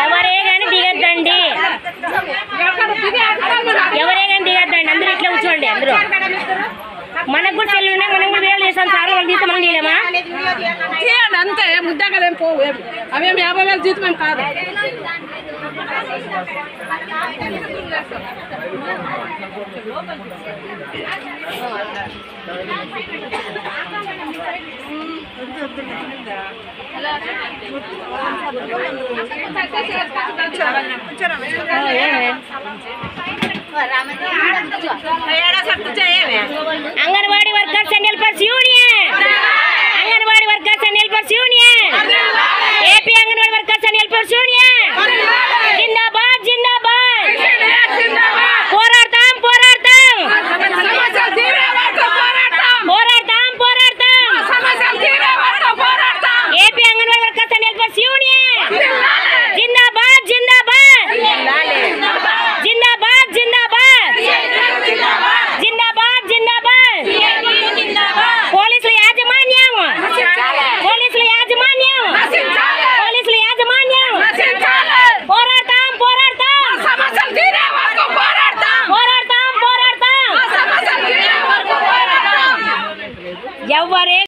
ఎవరే కానీ దిగద్దండి, ఎవరే కానీ దిగద్దండి. అందరూ ఇట్లా కూర్చోండి. అందరూ మనకు కూడా చెల్లి ఉన్నాయి, మనం కూడా వేలు చేస్తాం సార్. వాళ్ళు తీస్తే మనం తీయలేమా? తీయండి అంతే, ముద్ద కదా ఏం పోవు. అవేం 50,000 జీతం ఏం కాదు. Anganwadi workers and helpers union, anganwadi workers and helpers union, AP anganwadi workers and helpers union जिंदाबाद जिंदाबाद. పోరాడతాం పోరాడతాం పోరాడతాం పోరాడతాం. AP anganwadi workers and helpers union.